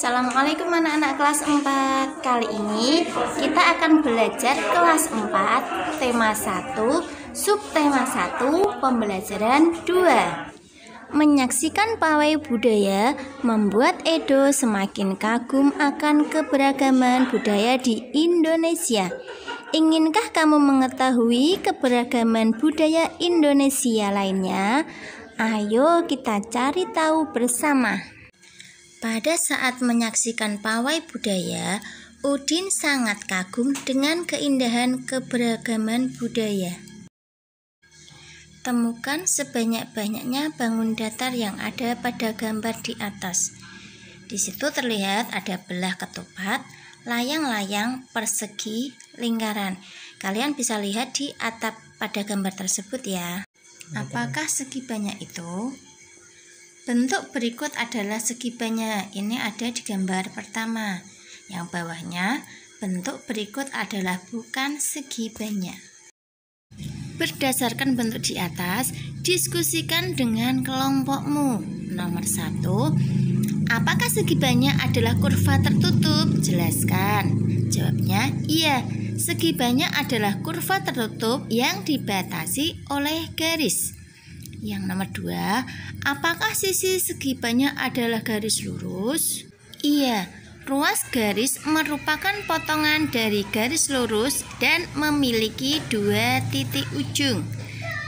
Assalamualaikum anak-anak kelas 4. Kali ini kita akan belajar kelas 4 tema 1, subtema 1, pembelajaran 2. Menyaksikan pawai budaya membuat Edo semakin kagum akan keberagaman budaya di Indonesia. Inkah kamu mengetahui keberagaman budaya Indonesia lainnya? Ayo kita cari tahu bersama. Pada saat menyaksikan pawai budaya, Udin sangat kagum dengan keindahan keberagaman budaya. Temukan sebanyak-banyaknya bangun datar yang ada pada gambar di atas. Di situ terlihat ada belah ketupat, layang-layang, persegi, lingkaran. Kalian bisa lihat di atap pada gambar tersebut ya. Apakah segi banyak itu? Bentuk berikut adalah segi banyak. Ini ada di gambar pertama. Yang bawahnya, bentuk berikut adalah bukan segi banyak. Berdasarkan bentuk di atas, diskusikan dengan kelompokmu. Nomor 1, apakah segi banyak adalah kurva tertutup? Jelaskan. Jawabnya, iya. Segi banyak adalah kurva tertutup yang dibatasi oleh garis. Yang nomor 2, apakah sisi segi banyak adalah garis lurus? Iya, ruas garis merupakan potongan dari garis lurus dan memiliki 2 titik ujung.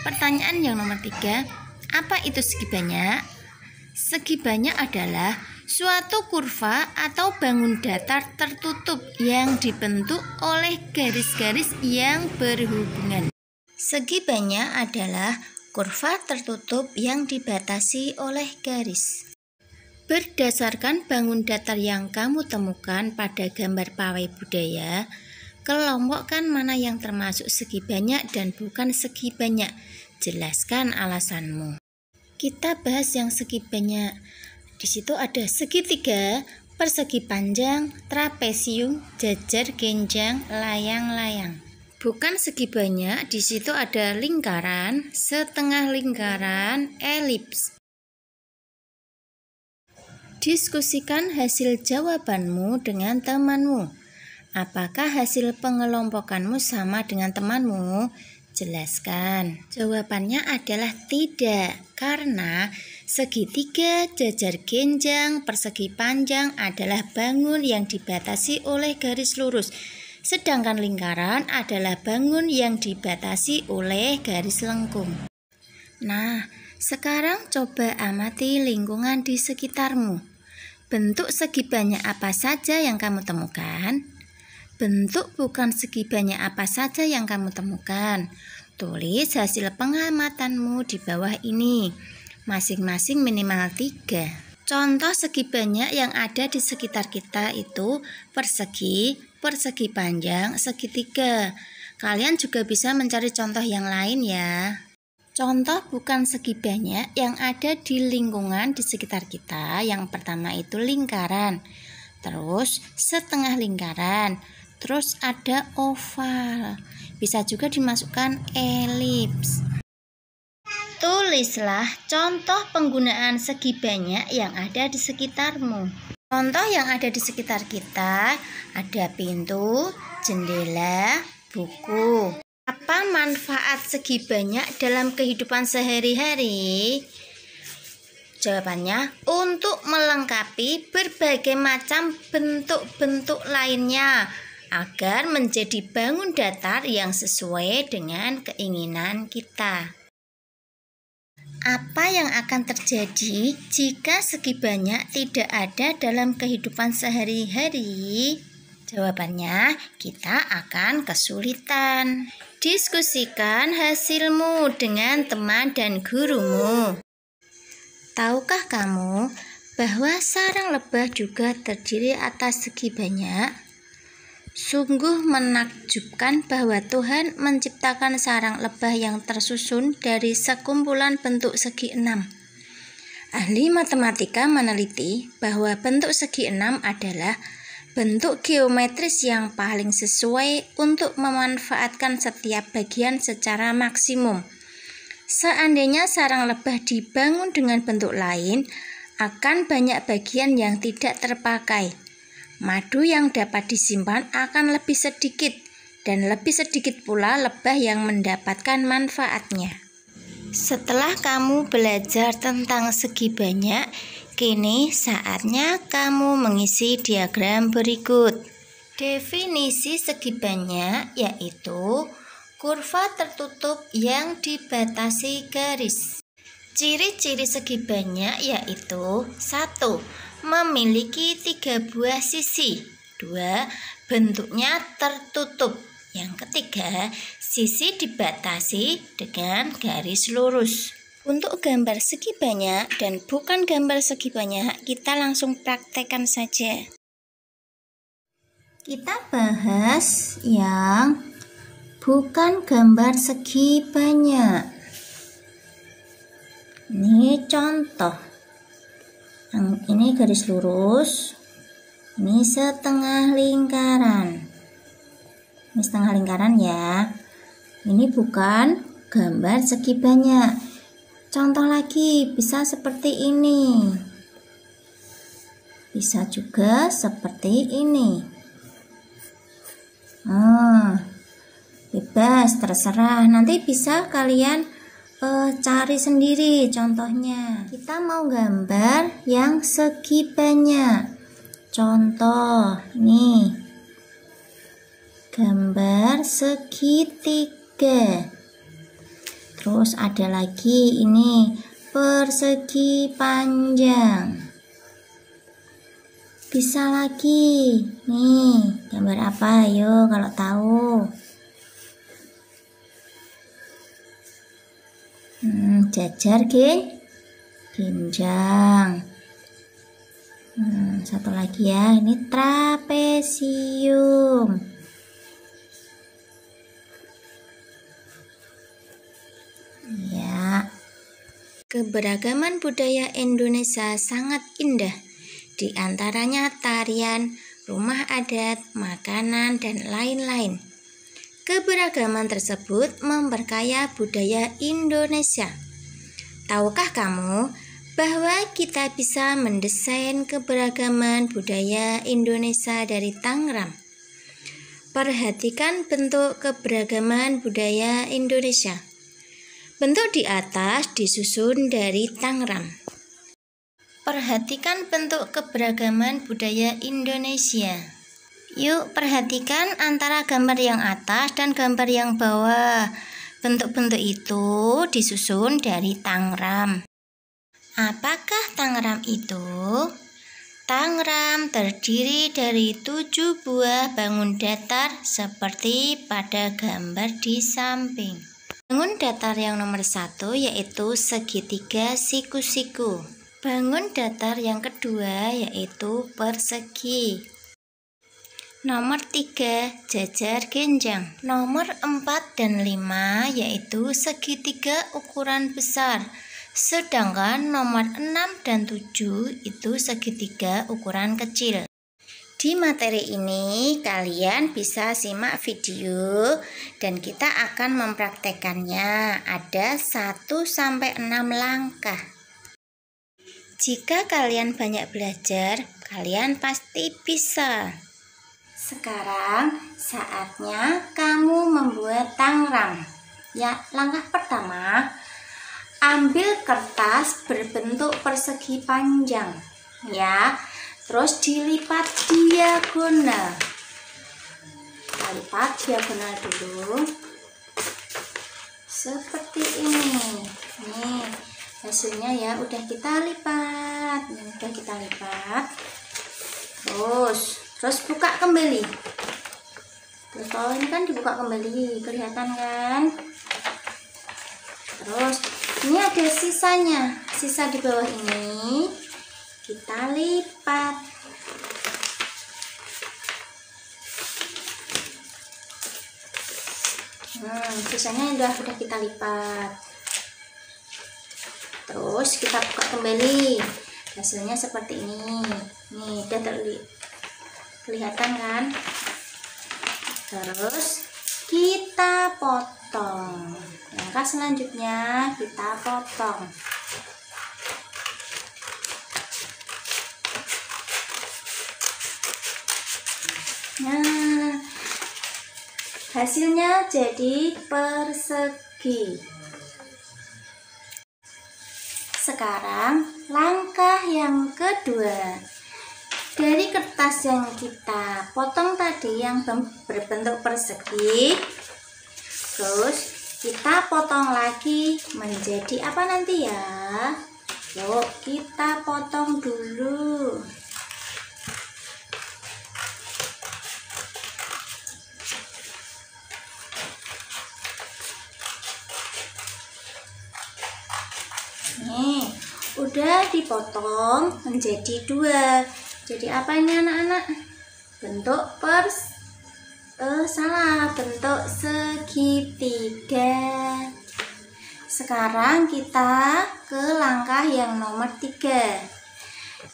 Pertanyaan yang nomor 3, apa itu segi banyak? Segi banyak adalah suatu kurva atau bangun datar tertutup yang dibentuk oleh garis-garis yang berhubungan. Segi banyak adalah kurva tertutup yang dibatasi oleh garis. Berdasarkan bangun datar yang kamu temukan pada gambar pawai budaya, kelompokkan mana yang termasuk segi banyak dan bukan segi banyak. Jelaskan alasanmu. Kita bahas yang segi banyak. Di situ ada segitiga, persegi panjang, trapesium, jajar genjang, layang-layang. Bukan segi banyak, di situ ada lingkaran, setengah lingkaran, elips. Diskusikan hasil jawabanmu dengan temanmu. Apakah hasil pengelompokanmu sama dengan temanmu? Jelaskan. Jawabannya adalah tidak, karena segitiga, jajar genjang, persegi panjang adalah bangun yang dibatasi oleh garis lurus. Sedangkan lingkaran adalah bangun yang dibatasi oleh garis lengkung. Nah, sekarang coba amati lingkungan di sekitarmu. Bentuk segi banyak apa saja yang kamu temukan? Bentuk bukan segi banyak apa saja yang kamu temukan? Tulis hasil pengamatanmu di bawah ini. Masing-masing minimal 3. Contoh segi banyak yang ada di sekitar kita itu persegi, persegi panjang, segitiga. Kalian juga bisa mencari contoh yang lain ya. Contoh bukan segi banyak yang ada di lingkungan di sekitar kita. Yang pertama itu lingkaran, terus setengah lingkaran, terus ada oval. Bisa juga dimasukkan elips. Tulislah contoh penggunaan segi banyak yang ada di sekitarmu. Contoh yang ada di sekitar kita ada pintu, jendela, buku. Apa manfaat segi banyak dalam kehidupan sehari-hari? Jawabannya, untuk melengkapi berbagai macam bentuk-bentuk lainnya agar menjadi bangun datar yang sesuai dengan keinginan kita. Apa yang akan terjadi jika segi banyak tidak ada dalam kehidupan sehari-hari? Jawabannya, kita akan kesulitan. Diskusikan hasilmu dengan teman dan gurumu. Tahukah kamu bahwa sarang lebah juga terdiri atas segi banyak? Sungguh menakjubkan bahwa Tuhan menciptakan sarang lebah yang tersusun dari sekumpulan bentuk segi 6. Ahli matematika meneliti bahwa bentuk segi 6 adalah bentuk geometris yang paling sesuai untuk memanfaatkan setiap bagian secara maksimum. Seandainya sarang lebah dibangun dengan bentuk lain, akan banyak bagian yang tidak terpakai. Madu yang dapat disimpan akan lebih sedikit, dan lebih sedikit pula lebah yang mendapatkan manfaatnya. Setelah kamu belajar tentang segi banyak, kini saatnya kamu mengisi diagram berikut. Definisi segi banyak yaitu kurva tertutup yang dibatasi garis. Ciri-ciri segi banyak yaitu 1. Memiliki 3 buah sisi. 2. Bentuknya tertutup. Yang ketiga, sisi dibatasi dengan garis lurus. Untuk gambar segi banyak dan bukan gambar segi banyak, kita langsung praktekkan saja. Kita bahas yang bukan gambar segi banyak. Ini contoh. Yang ini garis lurus. Ini setengah lingkaran. Ini setengah lingkaran ya. Ini bukan gambar segi banyak. Contoh lagi bisa seperti ini. Bisa juga seperti ini. Bebas, terserah. Nanti bisa kalian cari sendiri contohnya. Kita mau gambar yang segi banyak. Contoh, nih. Gambar segitiga. Terus ada lagi ini persegi panjang. Bisa lagi. Nih, gambar apa? Ayo kalau tahu. Jajar ginjang. Satu lagi ya, ini trapesium. Ya. Keberagaman budaya Indonesia sangat indah. Di antaranya tarian, rumah adat, makanan, dan lain-lain. Keberagaman tersebut memperkaya budaya Indonesia. Tahukah kamu bahwa kita bisa mendesain keberagaman budaya Indonesia dari Tangram? Perhatikan bentuk keberagaman budaya Indonesia. Bentuk di atas disusun dari Tangram. Perhatikan bentuk keberagaman budaya Indonesia. Yuk perhatikan antara gambar yang atas dan gambar yang bawah. Bentuk-bentuk itu disusun dari Tangram. Apakah Tangram itu? Tangram terdiri dari 7 buah bangun datar seperti pada gambar di samping. Bangun datar yang nomor 1 yaitu segitiga siku-siku. Bangun datar yang kedua yaitu persegi. Nomor 3 jajar genjang. Nomor 4 dan 5 yaitu segitiga ukuran besar. Sedangkan nomor 6 dan 7 itu segitiga ukuran kecil. Di materi ini kalian bisa simak video dan kita akan mempraktekannya. Ada 1-6 langkah. Jika kalian banyak belajar, kalian pasti bisa. Sekarang saatnya kamu membuat Tangram. Ya, langkah pertama, ambil kertas berbentuk persegi panjang. Ya. Terus dilipat diagonal. Kita lipat diagonal dulu. Seperti ini. Nih, hasilnya ya udah kita lipat. Udah kita lipat. Terus buka kembali. Terus kalau ini kan dibuka kembali, kelihatan kan? Terus ini ada sisanya. Sisa di bawah ini kita lipat. Sisanya udah kita lipat. Terus kita buka kembali. Hasilnya seperti ini. Nih, udah kelihatan kan? Terus kita potong. Langkah selanjutnya kita potong. Nah, hasilnya jadi persegi. Sekarang langkah yang kedua. Dari kertas yang kita potong tadi yang berbentuk persegi, terus kita potong lagi menjadi apa nanti ya? Yuk kita potong dulu. Nih, udah dipotong menjadi dua. Jadi apa ini anak-anak? Bentuk bentuk segitiga. Sekarang kita ke langkah yang nomor 3.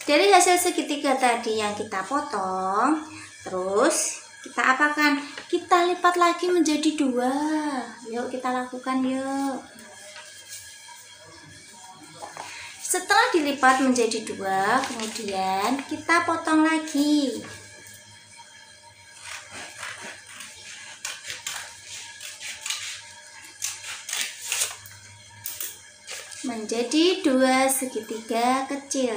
Dari hasil segitiga tadi yang kita potong, terus kita apakan? Kita lipat lagi menjadi 2. Yuk kita lakukan yuk. Setelah dilipat menjadi 2, kemudian kita potong lagi. Menjadi 2 segitiga kecil.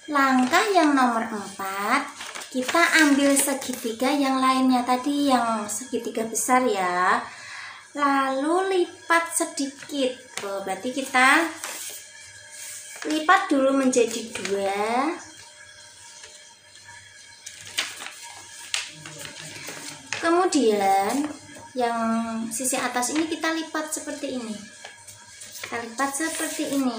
Langkah yang nomor 4, kita ambil segitiga yang lainnya tadi, yang segitiga besar ya. Lalu lipat sedikit. Berarti kita lipat dulu menjadi 2. Kemudian yang sisi atas ini kita lipat seperti ini. Kita lipat seperti ini.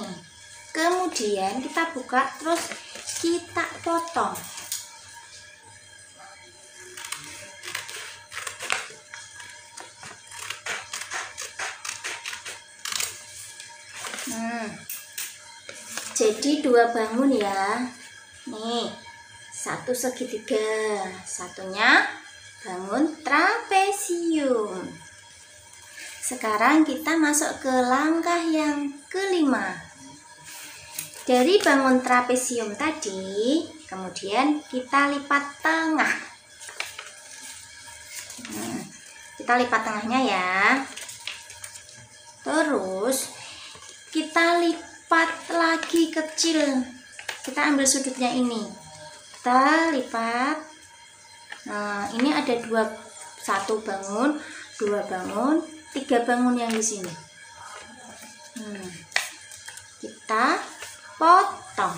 Kemudian kita buka, terus kita potong. Jadi 2 bangun ya. Nih, 1 segitiga, satunya bangun trapesium. Sekarang kita masuk ke langkah yang kelima. Dari bangun trapesium tadi, kemudian kita lipat tengah. Kita lipat tengahnya ya. Terus kita lipat lagi kecil. Kita ambil sudutnya ini. Kita lipat. Nah, ini ada 1 bangun, 2 bangun, 3 bangun yang di sini. Kita potong.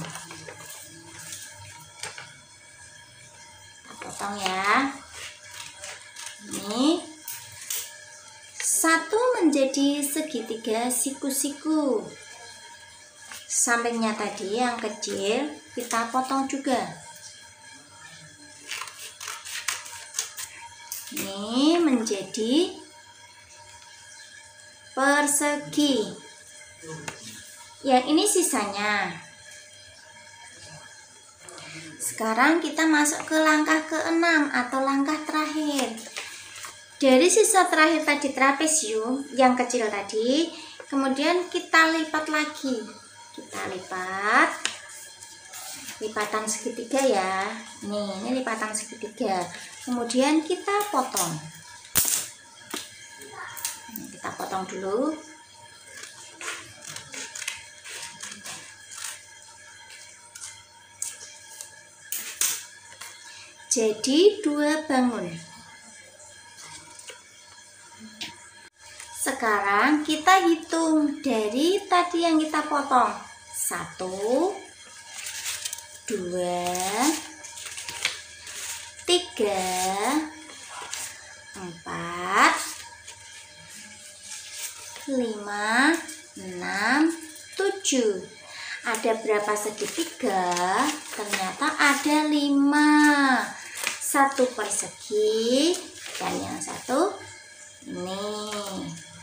Kita potong ya. Ini 1 menjadi segitiga siku-siku. Sampingnya tadi yang kecil kita potong juga. Ini menjadi persegi. Yang ini sisanya. Sekarang kita masuk ke langkah ke-6 atau langkah terakhir. Dari sisa terakhir tadi trapesium yang kecil tadi, kemudian kita lipat lagi. Kita lipat, lipatan segitiga ya. Ini lipatan segitiga. Kemudian kita potong. Kita potong dulu. Jadi 2 bangun. Sekarang kita hitung dari tadi yang kita potong. 1, 2, 3, 4, 5, 6, 7. Ada berapa segitiga? Ternyata ada 5. 1 persegi dan yang 1 ini.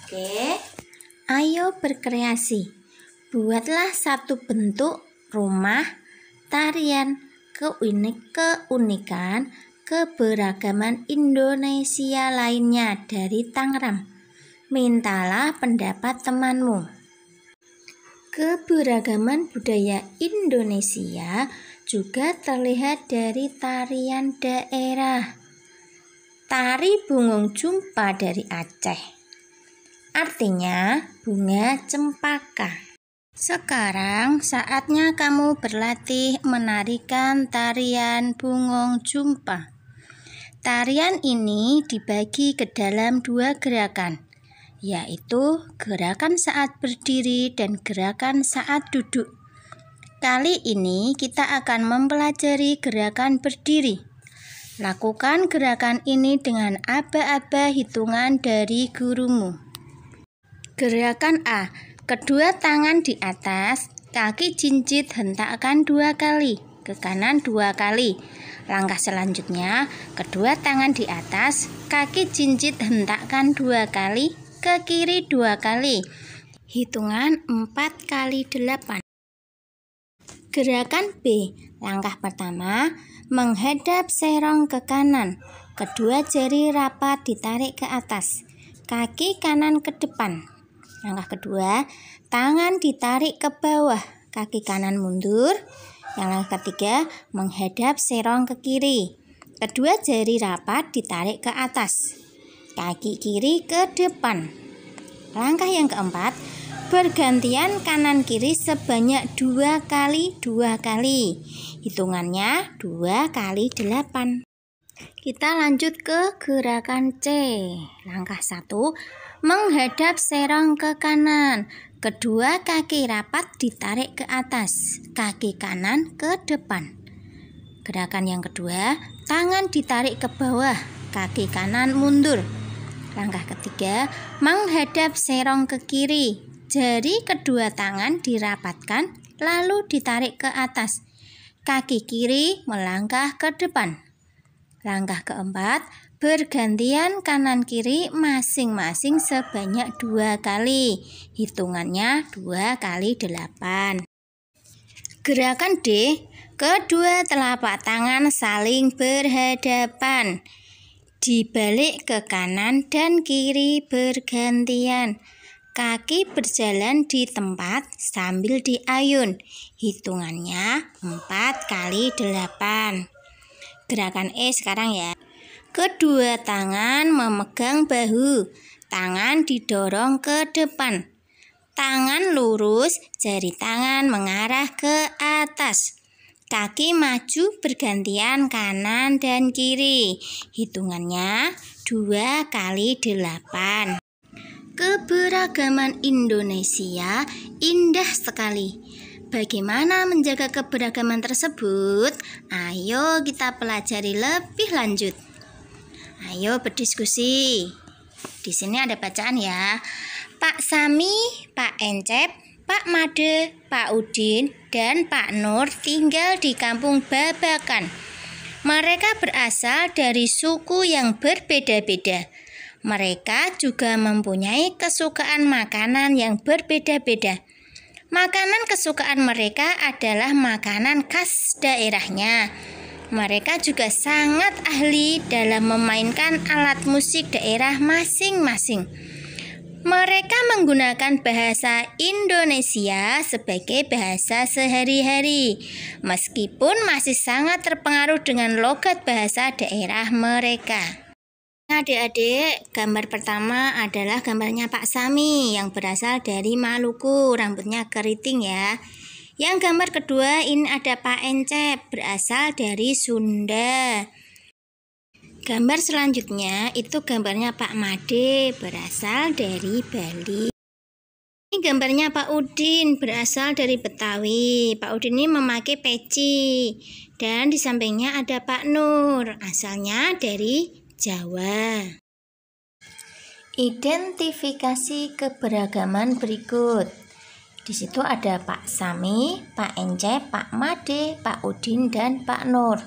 Oke. Ayo berkreasi. Buatlah 1 bentuk rumah, tarian, keunikan, keberagaman Indonesia lainnya dari Tangram. Mintalah pendapat temanmu. Keberagaman budaya Indonesia juga terlihat dari tarian daerah. Tari Bungung Jumpa dari Aceh, artinya bunga cempaka. Sekarang saatnya kamu berlatih menarikan tarian Bungung Jumpa. Tarian ini dibagi ke dalam 2 gerakan, yaitu gerakan saat berdiri dan gerakan saat duduk. Kali ini kita akan mempelajari gerakan berdiri. Lakukan gerakan ini dengan aba-aba hitungan dari gurumu. Gerakan A. Kedua tangan di atas, kaki jinjit hentakkan 2 kali, ke kanan 2 kali. Langkah selanjutnya, kedua tangan di atas, kaki jinjit hentakkan 2 kali, ke kiri 2 kali. Hitungan 4 kali 8. Gerakan B. Langkah pertama, menghadap serong ke kanan. Kedua jari rapat ditarik ke atas, kaki kanan ke depan. Langkah kedua, tangan ditarik ke bawah, kaki kanan mundur. Yang langkah ketiga, menghadap serong ke kiri. Kedua jari rapat ditarik ke atas, kaki kiri ke depan. Langkah yang keempat, bergantian kanan kiri sebanyak 2 kali 2 kali. Hitungannya 2 kali 8. Kita lanjut ke gerakan C. Langkah 1, menghadap serong ke kanan. Kedua kaki rapat ditarik ke atas, kaki kanan ke depan. Gerakan yang kedua, tangan ditarik ke bawah, kaki kanan mundur. Langkah ketiga, menghadap serong ke kiri. Jari kedua tangan dirapatkan lalu ditarik ke atas, kaki kiri melangkah ke depan. Langkah keempat, bergantian kanan kiri masing-masing sebanyak 2 kali. Hitungannya 2 kali 8. Gerakan D, kedua telapak tangan saling berhadapan. Dibalik ke kanan dan kiri bergantian. Kaki berjalan di tempat sambil diayun. Hitungannya 4 kali 8. Gerakan E sekarang ya. Kedua tangan memegang bahu, tangan didorong ke depan. Tangan lurus, jari tangan mengarah ke atas. Kaki maju bergantian kanan dan kiri. Hitungannya 2 kali 8. Keberagaman Indonesia indah sekali. Bagaimana menjaga keberagaman tersebut? Ayo kita pelajari lebih lanjut. Ayo berdiskusi. Di sini ada bacaan ya. Pak Sami, Pak Encep, Pak Made, Pak Udin, dan Pak Nur tinggal di kampung Babakan. Mereka berasal dari suku yang berbeda-beda. Mereka juga mempunyai kesukaan makanan yang berbeda-beda. Makanan kesukaan mereka adalah makanan khas daerahnya. Mereka juga sangat ahli dalam memainkan alat musik daerah masing-masing. Mereka menggunakan bahasa Indonesia sebagai bahasa sehari-hari, meskipun masih sangat terpengaruh dengan logat bahasa daerah mereka. Adik-adik, gambar pertama adalah gambarnya Pak Sami yang berasal dari Maluku, rambutnya keriting ya. Yang gambar kedua ini ada Pak Encep, berasal dari Sunda. Gambar selanjutnya itu gambarnya Pak Made, berasal dari Bali. Ini gambarnya Pak Udin, berasal dari Betawi. Pak Udin ini memakai peci. Dan di sampingnya ada Pak Nur, asalnya dari Jawa. Identifikasi keberagaman berikut. Di situ ada Pak Sami, Pak Encep, Pak Made, Pak Udin, dan Pak Nur.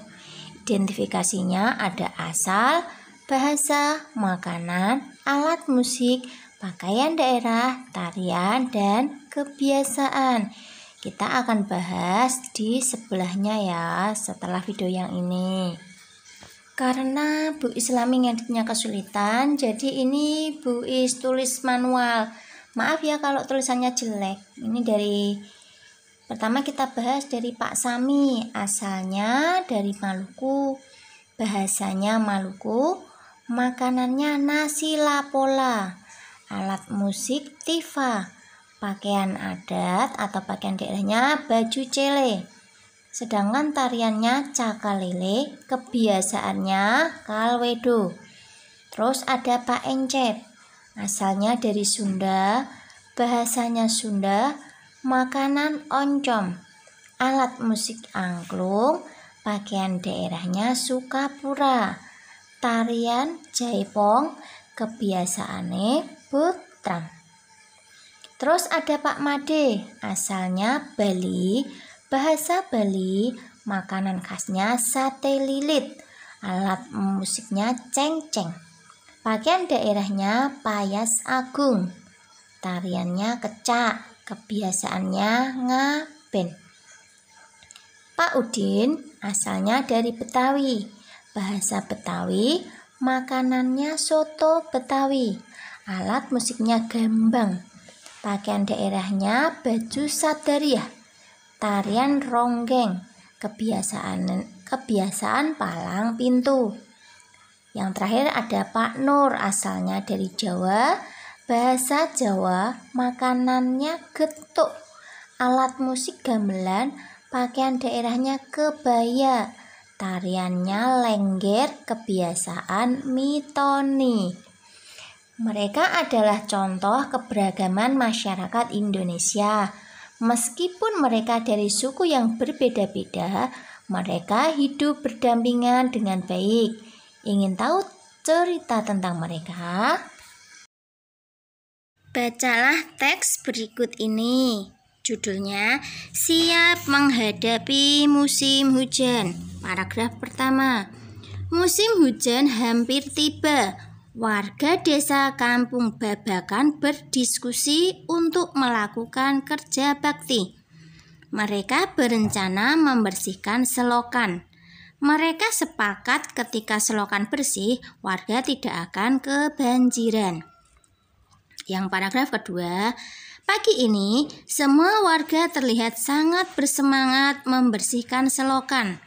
Identifikasinya ada asal, bahasa, makanan, alat musik, pakaian daerah, tarian, dan kebiasaan. Kita akan bahas di sebelahnya ya setelah video yang ini. Karena Bu Islami ngeditnya kesulitan, jadi ini Bu Is tulis manual. Maaf ya kalau tulisannya jelek. Ini pertama kita bahas dari Pak Sami. Asalnya dari Maluku, bahasanya Maluku, makanannya nasi lapola, alat musik tifa, pakaian adat atau pakaian daerahnya baju cele. Sedangkan tariannya cakalele, kebiasaannya kalwedo. Terus ada Pak Encep, asalnya dari Sunda, bahasanya Sunda, makanan oncom, alat musik angklung, pakaian daerahnya Sukapura, tarian jaipong, kebiasaannya butrang. Terus ada Pak Made, asalnya Bali, bahasa Bali, makanan khasnya sate lilit, alat musiknya cengceng. Pakaian daerahnya Payas Agung, tariannya kecak, kebiasaannya ngaben. Pak Udin asalnya dari Betawi, bahasa Betawi, makanannya soto Betawi, alat musiknya gambang. Pakaian daerahnya baju sadariah, tarian ronggeng, kebiasaan palang pintu. Yang terakhir ada Pak Nur, asalnya dari Jawa, bahasa Jawa, makanannya getuk, alat musik gamelan, pakaian daerahnya kebaya, tariannya lengger, kebiasaan mitoni. Mereka adalah contoh keberagaman masyarakat Indonesia. Meskipun mereka dari suku yang berbeda-beda, mereka hidup berdampingan dengan baik. Ingin tahu cerita tentang mereka? Bacalah teks berikut ini. Judulnya Siap Menghadapi Musim Hujan. Paragraf pertama. Musim hujan hampir tiba. Warga desa Kampung Babakan berdiskusi untuk melakukan kerja bakti. Mereka berencana membersihkan selokan. Mereka sepakat ketika selokan bersih, warga tidak akan kebanjiran. Yang paragraf kedua, pagi ini semua warga terlihat sangat bersemangat membersihkan selokan.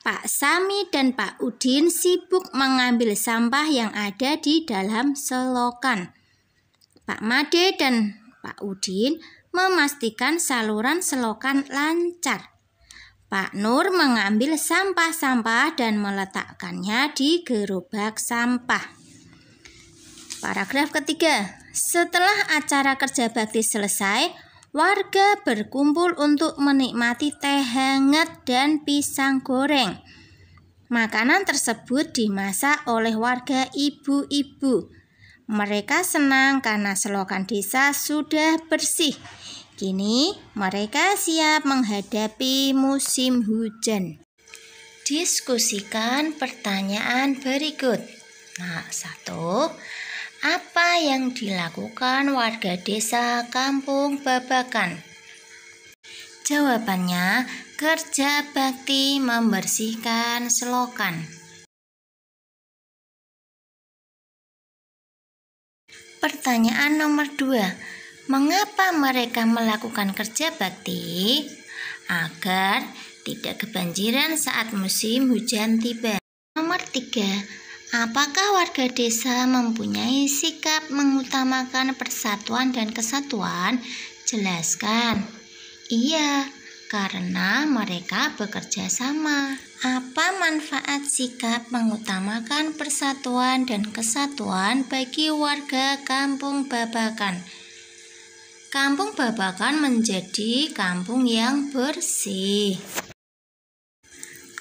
Pak Sami dan Pak Udin sibuk mengambil sampah yang ada di dalam selokan. Pak Made dan Pak Udin memastikan saluran selokan lancar. Pak Nur mengambil sampah-sampah dan meletakkannya di gerobak sampah. Paragraf ketiga. Setelah acara kerja bakti selesai, warga berkumpul untuk menikmati teh hangat dan pisang goreng. Makanan tersebut dimasak oleh warga ibu-ibu. Mereka senang karena selokan desa sudah bersih. Kini mereka siap menghadapi musim hujan. Diskusikan pertanyaan berikut. Nah, 1. Apa yang dilakukan warga desa Kampung Babakan? Jawabannya, kerja bakti membersihkan selokan. Pertanyaan nomor 2. Mengapa mereka melakukan kerja bakti? Agar tidak kebanjiran saat musim hujan tiba. Nomor 3. Apakah warga desa mempunyai sikap mengutamakan persatuan dan kesatuan? Jelaskan. Iya, karena mereka bekerja sama. Apa manfaat sikap mengutamakan persatuan dan kesatuan bagi warga Kampung Babakan? Kampung Babakan menjadi kampung yang bersih.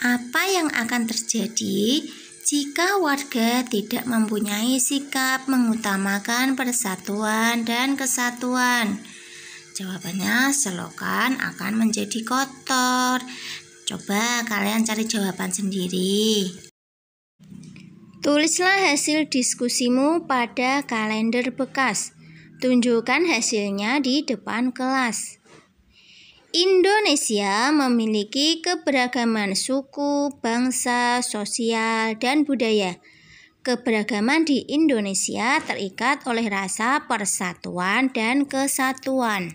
Apa yang akan terjadi jika warga tidak mempunyai sikap mengutamakan persatuan dan kesatuan? Jawabannya, selokan akan menjadi kotor. Coba kalian cari jawaban sendiri. Tulislah hasil diskusimu pada kalender bekas. Tunjukkan hasilnya di depan kelas. Indonesia memiliki keberagaman suku, bangsa, sosial, dan budaya. Keberagaman di Indonesia terikat oleh rasa persatuan dan kesatuan.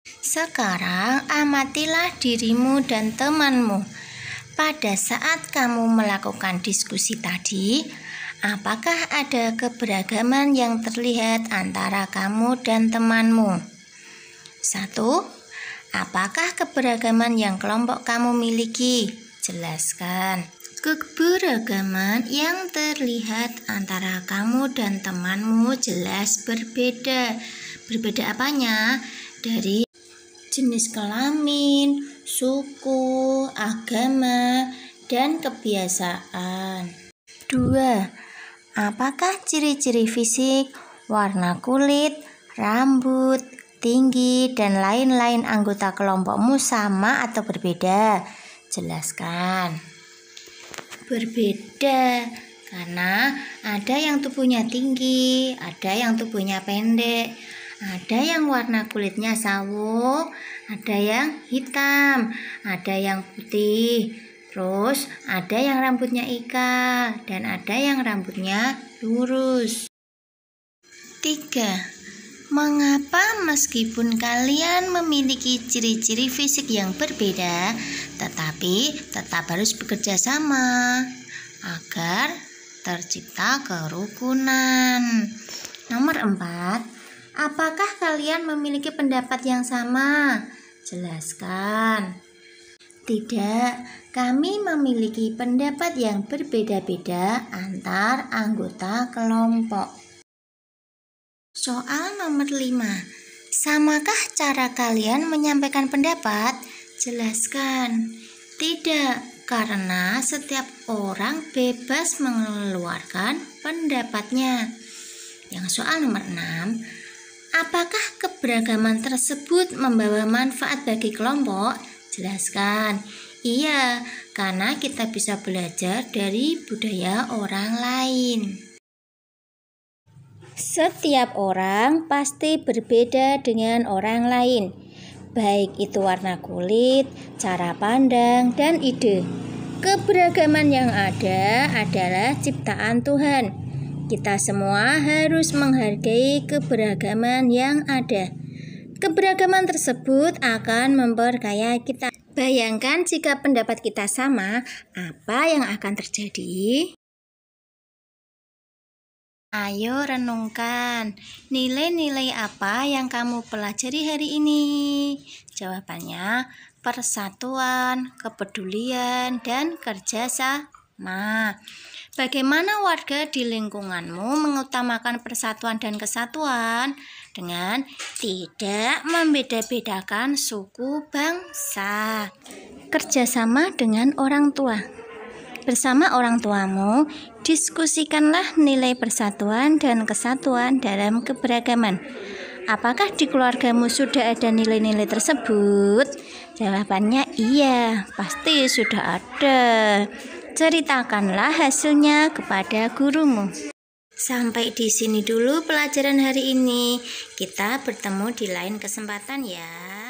Sekarang amatilah dirimu dan temanmu. Pada saat kamu melakukan diskusi tadi, apakah ada keberagaman yang terlihat antara kamu dan temanmu? 1. Apakah keberagaman yang kelompok kamu miliki? Jelaskan. Keberagaman yang terlihat antara kamu dan temanmu jelas berbeda. Berbeda apanya? Dari jenis kelamin, suku, agama, dan kebiasaan. 2. Apakah ciri-ciri fisik, warna kulit, rambut, tinggi, dan lain-lain anggota kelompokmu sama atau berbeda? Jelaskan. Berbeda karena ada yang tubuhnya tinggi, ada yang tubuhnya pendek, ada yang warna kulitnya sawo, ada yang hitam, ada yang putih, terus ada yang rambutnya ikal, dan ada yang rambutnya lurus. 3. Mengapa meskipun kalian memiliki ciri-ciri fisik yang berbeda, tetapi tetap harus bekerja sama agar tercipta kerukunan? Nomor 4. Apakah kalian memiliki pendapat yang sama? Jelaskan. Tidak, kami memiliki pendapat yang berbeda-beda antar anggota kelompok. Soal nomor 5. Samakah cara kalian menyampaikan pendapat? Jelaskan. Tidak, karena setiap orang bebas mengeluarkan pendapatnya. Yang soal nomor 6. Apakah keberagaman tersebut membawa manfaat bagi kelompok? Jelaskan. Iya, karena kita bisa belajar dari budaya orang lain. Setiap orang pasti berbeda dengan orang lain, baik itu warna kulit, cara pandang, dan ide. Keberagaman yang ada adalah ciptaan Tuhan. Kita semua harus menghargai keberagaman yang ada. Keberagaman tersebut akan memperkaya kita. Bayangkan jika pendapat kita sama, apa yang akan terjadi? Ayo renungkan, nilai-nilai apa yang kamu pelajari hari ini? Jawabannya, persatuan, kepedulian, dan kerjasama. Bagaimana warga di lingkunganmu mengutamakan persatuan dan kesatuan? Dengan tidak membeda-bedakan suku bangsa. Kerjasama dengan orang tua. Bersama orang tuamu, diskusikanlah nilai persatuan dan kesatuan dalam keberagaman. Apakah di keluargamu sudah ada nilai-nilai tersebut? Jawabannya iya, pasti sudah ada. Ceritakanlah hasilnya kepada gurumu. Sampai di sini dulu pelajaran hari ini. Kita bertemu di lain kesempatan ya.